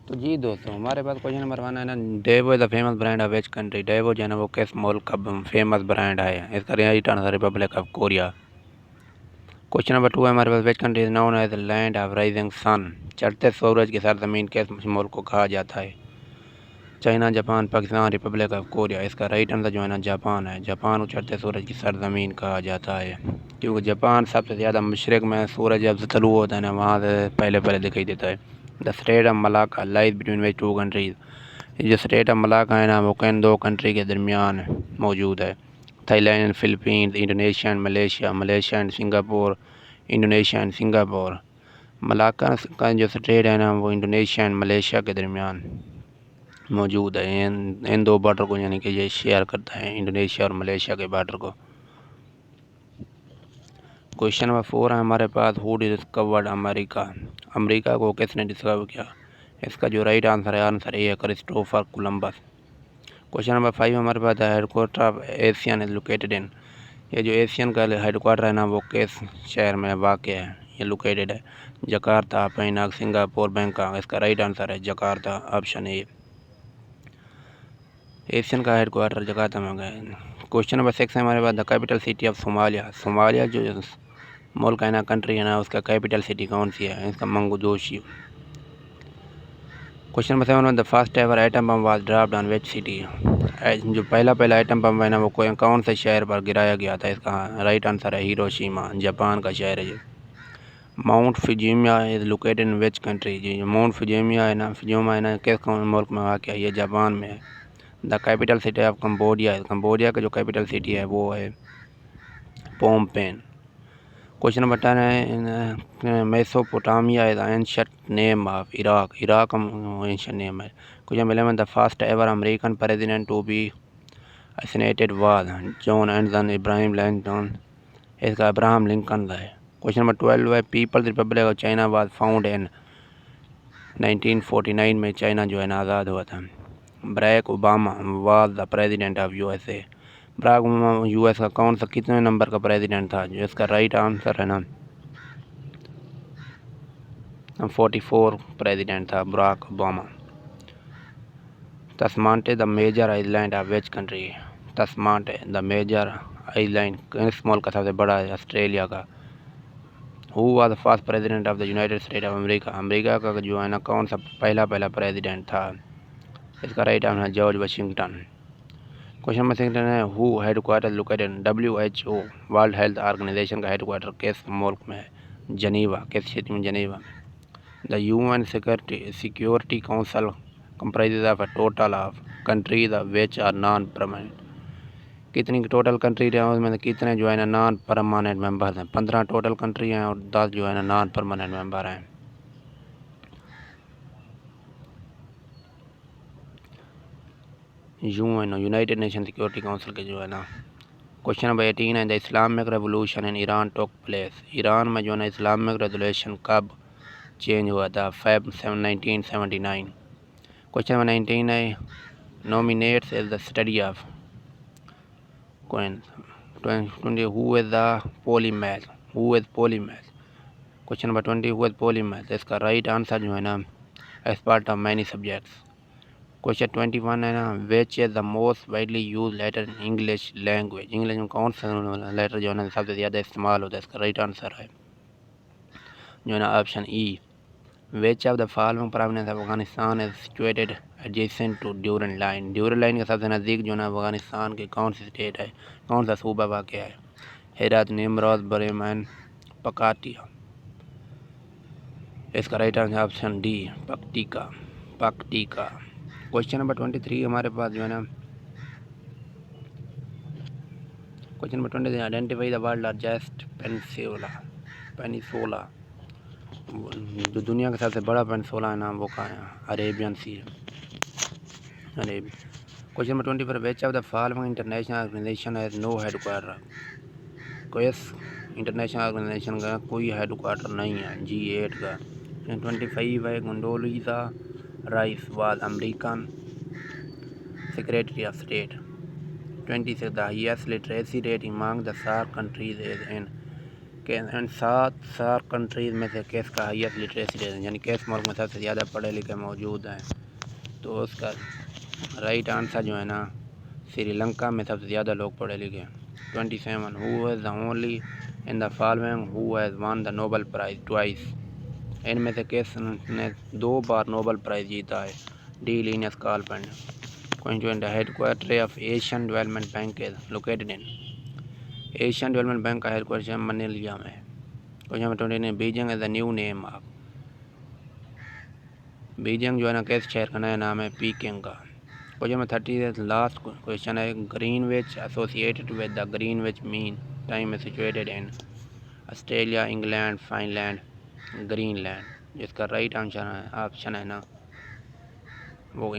तो जी दोस्तों, हमारे पास क्वेश्चन नंबर 1 है ना, Daewoo is the famous brand of which country. Daewoo जो है ना वो किस मुल्क का फेमस ब्रांड है? इसका right answer republic of Korea. Question number 2 है हमारे पास, which country is known as the land of rising sun. चढ़ते सूरज की सरजमीन किस मुल्क को कहा जाता है? China, Japan, Pakistan, Republic of Korea. इसका राइट आंसर जो है ना जापान है। जापान को चढ़ते सूरज की सरजमीन कहा जाता है, क्योंकि जापान सबसे ज़्यादा मशरक़ में सूरज जब तलू होता है ना वहाँ से पहले पहले दिखाई देता है। The state of Malacca lies between which two countries. जो स्टेट ऑफ मलाका है ना वो किन दो कंट्री के दरमियान मौजूद है? Thailand, Philippines, Indonesia and Malaysia. Malaysia and Singapore. Indonesia and Singapore. Malacca का जो स्टेट है ना वो इंडोनेशिया एंड मलेशिया के दरमियान मौजूद है। इन दो बॉर्डर को यानी कि ये शेयर करता है, इंडोनेशिया और मलेशिया के बॉर्डर को। क्वेश्चन नंबर 4 है हमारे पास, हु डिस्कवर्ड अमेरिका। अमेरिका को किसने डिस्कवर किया? इसका जो राइट आंसर है, आंसर ए है, क्रिस्टोफर कोलंबस। क्वेश्चन नंबर 5 हमारे पास है, headquarter of Asian is located इन। ये जो एशियन का हेडक्वार्टर है ना वो किस शहर में वाक़ है? ये लोकेटेड है जकार्ता, पैनाक, सिंगापुर, बैंकॉक। इसका राइट आंसर है जकार्ता, ऑप्शन ए। एशियन का हेडक्वार्टर जकार्ता में गए। क्वेश्चन नंबर 6 है हमारे पास, the capital city of Somalia. Somalia जो मुल्क है ना, कंट्री है ना, उसका कैपिटल सिटी कौन सी है? इसका मंगोदोशी। Question number 7, the first ever atom bomb was dropped on which city. जो पहला एटम बम है ना वो कौन से शहर पर गिराया गया था? इसका राइट आंसर है हिरोशिमा, जापान का शहर है ये। Mount Fujiyama is located in which country. जी माउंट फ्यूजियमा है ना किस मुल्क में वाक़ है? ये जापान में है। The capital city of Cambodia. Cambodia का जो कैपिटल सिटी है वो है पोम पेन। क्वेश्चन नंबर 10 है, Mesopotamia is ancient name of Iraq. Iraq का एंशिएंट नेम है। Question number 11, the first ever American president to be assassinated was John एंडन Abraham Lincoln. इसका अब्राहम लिंकन है। Question number 12 है, people's republic of China was found in 1949 में China जो है ना आज़ाद हुआ था। Barack Obama was the president of USA. Barack Obama US का कौन सा कितने नंबर का प्रेसिडेंट था? जो इसका राइट आंसर है ना 44 प्रेसिडेंट था Barack Obama. Tasmania the major island of which country. Tasmania the major island किस मुल्क का सबसे बड़ा है? ऑस्ट्रेलिया का। Who was the first president of the United State of America. America का जो है ना कौन सा पहला प्रेसिडेंट था? इसका राइट आंसर है जॉर्ज वाशिंगटन। क्वेश्चन नंबर 6 है, who headquarter located. WHO world health organisation का हेडक्वार्टर किस मुल्क में है? जनीवा। किस क्षेत्र में? जनीवा में। The UN security council comprises of a total of countries of which are non permanent। कितनी टोटल कंट्री है उसमें कितने जो है ना नॉन परमानेंट मेंबर हैं? 15 टोटल कंट्री हैं और 10 जो है ना नॉन परमानेंट मेंबर हैं। UN United nation security council के जो है ना। क्वेश्चन नंबर 18 है, the Islamic revolution in Iran took place. Iran में जो है ना इस्लामिक रेवोल्यूशन कब चेंज हुआ था? Feb 1979। क्वेश्चन नंबर 19 है, nominates is the study of coins। 20 who is the polymath. Who is polymath. Question number 20 who is polymath. इसका right answer जो है ना as part of many subjects. Question 21 है ना, which is the most widely use letter in English language. English में कौन सा letter जो है ना सबसे ज़्यादा इस्तेमाल होता है? इसका राइट आंसर है जो है ना option E. Which of the following province of Afghanistan is situated adjacent to Durand line. Durand line के सबसे नज़दीक जो है ना अफगानिस्तान की कौन सी स्टेट है, कौन सा सूबा वाक़ है? हेरात, निमरोज, बरेमन, पकाटिया। इसका right answer option D, Paktika. Paktika. Question number 23 हमारे पास जो है ना, question number 23, identify the world largest peninsula. जो दुनिया का सबसे बड़ा पेनिसोला है ना वो कहाँ है? अरेबियन सी है, Arabian. Question number 24, which of the following international organization has no headquarter. किस इंटरनेशनल ऑर्गेनाइजेशन का कोई हेडक्वार्टर नहीं है? G8 का। 25 है, Condoleezza Rice was American secretary of state. 26, the highest literacy rate among the SAARC countries is in। कि इन 7 countries में से किसका हाईएस्ट लिटरेसी रेट है, यानी किस मुल्क में सबसे ज़्यादा पढ़े लिखे मौजूद हैं। तो उसका राइट आंसर जो है ना, श्रीलंका में सबसे ज़्यादा लोग पढ़े लिखे हैं। 27 who is the only in the following who has won the Nobel prize twice, इनमें से किसने 2 बार नोबल प्राइज़ जीता है। डी लिनियस कार्पेंट। Question, the headquarter of Asian Development Bank is located in, Asian Development Bank का headquarter Manila में है। Question number 29, Beijing is the new name of, Beijing जो है ना किस शहर का नया नाम है, पीकिंग का। क्वेश्चन नंबर 30 लास्ट क्वेश्चन है, Greenwich associated with the Greenwich mean time situated in Australia, England, Finland, Greenland. जिसका राइट आंसर है ऑप्शन है ना वो